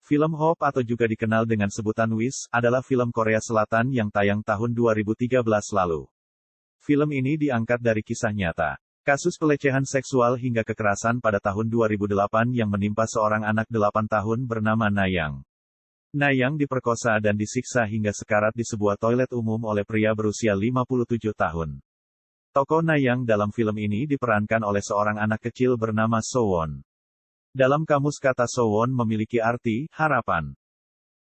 Film Hope atau juga dikenal dengan sebutan Wish, adalah film Korea Selatan yang tayang tahun 2013 lalu. Film ini diangkat dari kisah nyata. Kasus pelecehan seksual hingga kekerasan pada tahun 2008 yang menimpa seorang anak 8 tahun bernama Nayang. Nayang diperkosa dan disiksa hingga sekarat di sebuah toilet umum oleh pria berusia 57 tahun. Tokoh Nayang dalam film ini diperankan oleh seorang anak kecil bernama Sowon. Dalam kamus kata Sowon memiliki arti, harapan.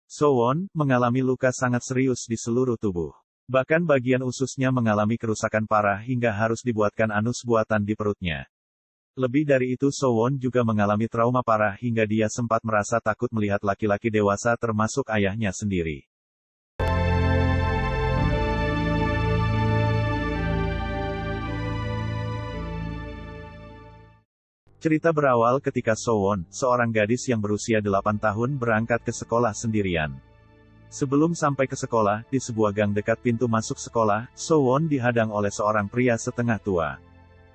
Sowon mengalami luka sangat serius di seluruh tubuh. Bahkan bagian ususnya mengalami kerusakan parah hingga harus dibuatkan anus buatan di perutnya. Lebih dari itu Sowon juga mengalami trauma parah hingga dia sempat merasa takut melihat laki-laki dewasa termasuk ayahnya sendiri. Cerita berawal ketika Sowon, seorang gadis yang berusia 8 tahun berangkat ke sekolah sendirian. Sebelum sampai ke sekolah, di sebuah gang dekat pintu masuk sekolah, Sowon dihadang oleh seorang pria setengah tua.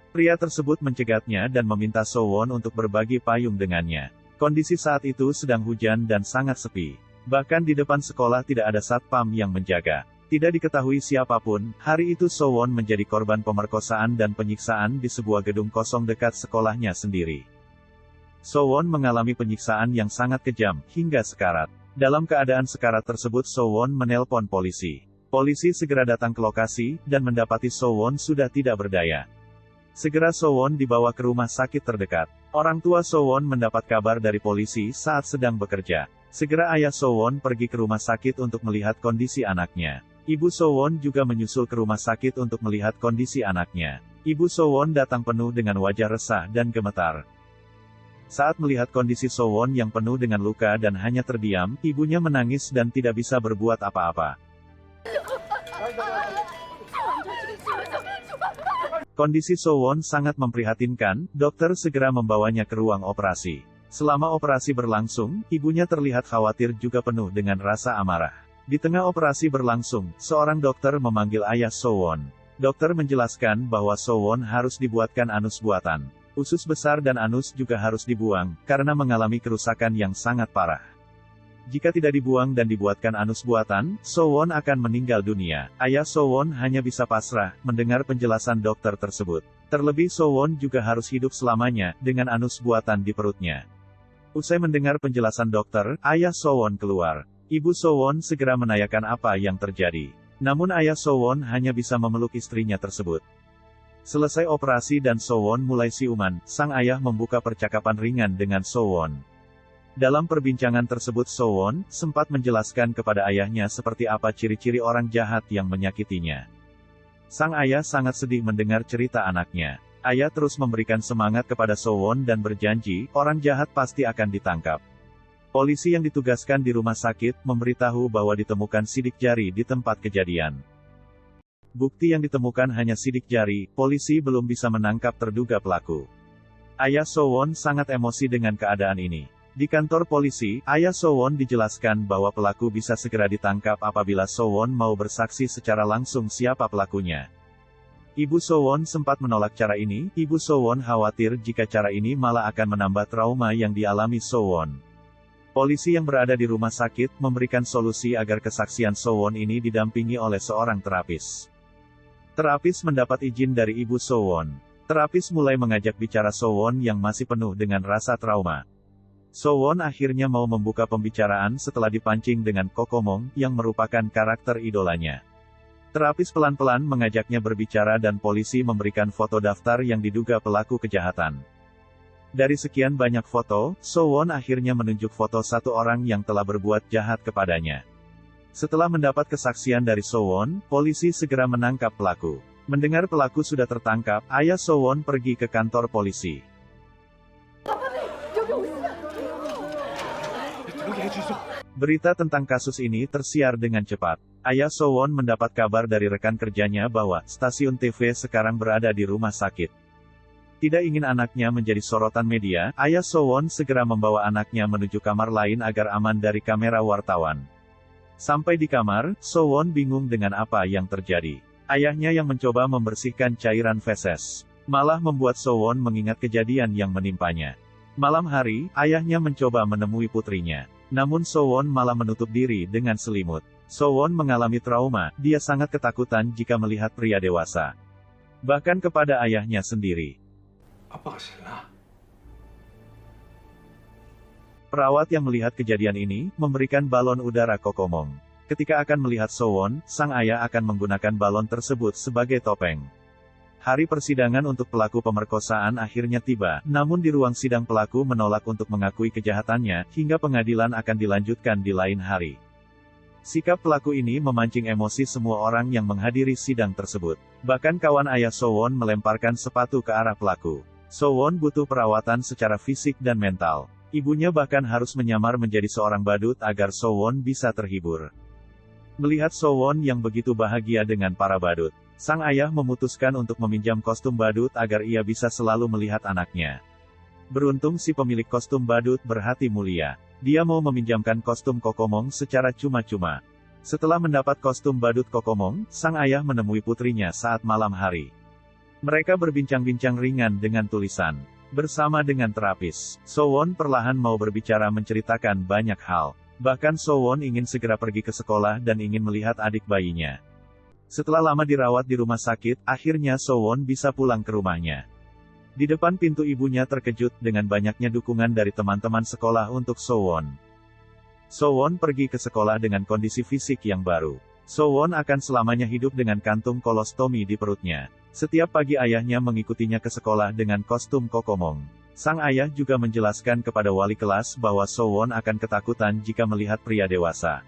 Pria tersebut mencegatnya dan meminta Sowon untuk berbagi payung dengannya. Kondisi saat itu sedang hujan dan sangat sepi. Bahkan di depan sekolah tidak ada satpam yang menjaga. Tidak diketahui siapapun, hari itu Sowon menjadi korban pemerkosaan dan penyiksaan di sebuah gedung kosong dekat sekolahnya sendiri. Sowon mengalami penyiksaan yang sangat kejam, hingga sekarat. Dalam keadaan sekarat tersebut Sowon menelpon polisi. Polisi segera datang ke lokasi, dan mendapati Sowon sudah tidak berdaya. Segera Sowon dibawa ke rumah sakit terdekat. Orang tua Sowon mendapat kabar dari polisi saat sedang bekerja. Segera ayah Sowon pergi ke rumah sakit untuk melihat kondisi anaknya. Ibu Sowon juga menyusul ke rumah sakit untuk melihat kondisi anaknya. Ibu Sowon datang penuh dengan wajah resah dan gemetar. Saat melihat kondisi Sowon yang penuh dengan luka dan hanya terdiam, ibunya menangis dan tidak bisa berbuat apa-apa. Kondisi Sowon sangat memprihatinkan, dokter segera membawanya ke ruang operasi. Selama operasi berlangsung, ibunya terlihat khawatir juga penuh dengan rasa amarah. Di tengah operasi berlangsung, seorang dokter memanggil ayah Sowon. Dokter menjelaskan bahwa Sowon harus dibuatkan anus buatan. Usus besar dan anus juga harus dibuang, karena mengalami kerusakan yang sangat parah. Jika tidak dibuang dan dibuatkan anus buatan, Sowon akan meninggal dunia. Ayah Sowon hanya bisa pasrah, mendengar penjelasan dokter tersebut. Terlebih Sowon juga harus hidup selamanya, dengan anus buatan di perutnya. Usai mendengar penjelasan dokter, ayah Sowon keluar. Ibu Sowon segera menanyakan apa yang terjadi. Namun ayah Sowon hanya bisa memeluk istrinya tersebut. Selesai operasi dan Sowon mulai siuman, sang ayah membuka percakapan ringan dengan Sowon. Dalam perbincangan tersebut Sowon sempat menjelaskan kepada ayahnya seperti apa ciri-ciri orang jahat yang menyakitinya. Sang ayah sangat sedih mendengar cerita anaknya. Ayah terus memberikan semangat kepada Sowon dan berjanji, orang jahat pasti akan ditangkap. Polisi yang ditugaskan di rumah sakit, memberitahu bahwa ditemukan sidik jari di tempat kejadian. Bukti yang ditemukan hanya sidik jari, polisi belum bisa menangkap terduga pelaku. Ayah Sowon sangat emosi dengan keadaan ini. Di kantor polisi, ayah Sowon dijelaskan bahwa pelaku bisa segera ditangkap apabila Sowon mau bersaksi secara langsung siapa pelakunya. Ibu Sowon sempat menolak cara ini, Ibu Sowon khawatir jika cara ini malah akan menambah trauma yang dialami Sowon. Polisi yang berada di rumah sakit, memberikan solusi agar kesaksian Sowon ini didampingi oleh seorang terapis. Terapis mendapat izin dari Ibu Sowon. Terapis mulai mengajak bicara Sowon yang masih penuh dengan rasa trauma. Sowon akhirnya mau membuka pembicaraan setelah dipancing dengan Kokomong, yang merupakan karakter idolanya. Terapis pelan-pelan mengajaknya berbicara dan polisi memberikan foto daftar yang diduga pelaku kejahatan. Dari sekian banyak foto, Sowon akhirnya menunjuk foto satu orang yang telah berbuat jahat kepadanya. Setelah mendapat kesaksian dari Sowon, polisi segera menangkap pelaku. Mendengar pelaku sudah tertangkap, ayah Sowon pergi ke kantor polisi. Berita tentang kasus ini tersiar dengan cepat. Ayah Sowon mendapat kabar dari rekan kerjanya bahwa stasiun TV sekarang berada di rumah sakit. Tidak ingin anaknya menjadi sorotan media, ayah Sowon segera membawa anaknya menuju kamar lain agar aman dari kamera wartawan. Sampai di kamar, Sowon bingung dengan apa yang terjadi. Ayahnya yang mencoba membersihkan cairan feses, malah membuat Sowon mengingat kejadian yang menimpanya. Malam hari, ayahnya mencoba menemui putrinya. Namun Sowon malah menutup diri dengan selimut. Sowon mengalami trauma, dia sangat ketakutan jika melihat pria dewasa. Bahkan kepada ayahnya sendiri. Apa salah? Perawat yang melihat kejadian ini, memberikan balon udara Kokomong. Ketika akan melihat Sowon, sang ayah akan menggunakan balon tersebut sebagai topeng. Hari persidangan untuk pelaku pemerkosaan akhirnya tiba, namun di ruang sidang pelaku menolak untuk mengakui kejahatannya, hingga pengadilan akan dilanjutkan di lain hari. Sikap pelaku ini memancing emosi semua orang yang menghadiri sidang tersebut. Bahkan kawan ayah Sowon melemparkan sepatu ke arah pelaku. Sowon butuh perawatan secara fisik dan mental. Ibunya bahkan harus menyamar menjadi seorang badut agar Sowon bisa terhibur. Melihat Sowon yang begitu bahagia dengan para badut, sang ayah memutuskan untuk meminjam kostum badut agar ia bisa selalu melihat anaknya. Beruntung si pemilik kostum badut berhati mulia. Dia mau meminjamkan kostum Kokomong secara cuma-cuma. Setelah mendapat kostum badut Kokomong, sang ayah menemui putrinya saat malam hari. Mereka berbincang-bincang ringan dengan tulisan. Bersama dengan terapis, Sowon perlahan mau berbicara menceritakan banyak hal. Bahkan Sowon ingin segera pergi ke sekolah dan ingin melihat adik bayinya. Setelah lama dirawat di rumah sakit, akhirnya Sowon bisa pulang ke rumahnya. Di depan pintu ibunya terkejut dengan banyaknya dukungan dari teman-teman sekolah untuk Sowon. Sowon pergi ke sekolah dengan kondisi fisik yang baru. Sowon akan selamanya hidup dengan kantung kolostomi di perutnya. Setiap pagi ayahnya mengikutinya ke sekolah dengan kostum Kokomong. Sang ayah juga menjelaskan kepada wali kelas bahwa Sowon akan ketakutan jika melihat pria dewasa.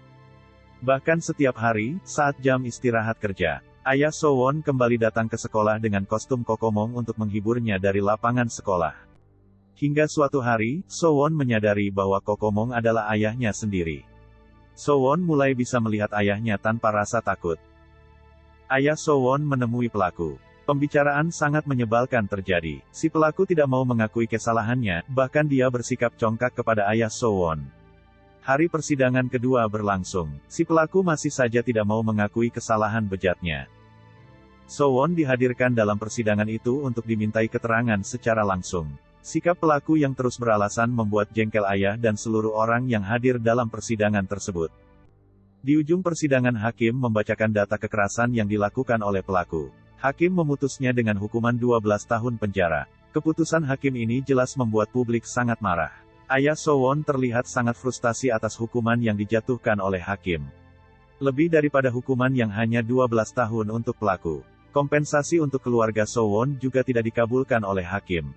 Bahkan setiap hari, saat jam istirahat kerja, ayah Sowon kembali datang ke sekolah dengan kostum Kokomong untuk menghiburnya dari lapangan sekolah. Hingga suatu hari, Sowon menyadari bahwa Kokomong adalah ayahnya sendiri. Sowon mulai bisa melihat ayahnya tanpa rasa takut. Ayah Sowon menemui pelaku. Pembicaraan sangat menyebalkan terjadi. Si pelaku tidak mau mengakui kesalahannya, bahkan dia bersikap congkak kepada ayah Sowon. Hari persidangan kedua berlangsung. Si pelaku masih saja tidak mau mengakui kesalahan bejatnya. Sowon dihadirkan dalam persidangan itu untuk dimintai keterangan secara langsung. Sikap pelaku yang terus beralasan membuat jengkel ayah dan seluruh orang yang hadir dalam persidangan tersebut. Di ujung persidangan hakim membacakan data kekerasan yang dilakukan oleh pelaku. Hakim memutusnya dengan hukuman 12 tahun penjara. Keputusan hakim ini jelas membuat publik sangat marah. Ayah Sowon terlihat sangat frustasi atas hukuman yang dijatuhkan oleh hakim. Lebih daripada hukuman yang hanya 12 tahun untuk pelaku. Kompensasi untuk keluarga Sowon juga tidak dikabulkan oleh hakim.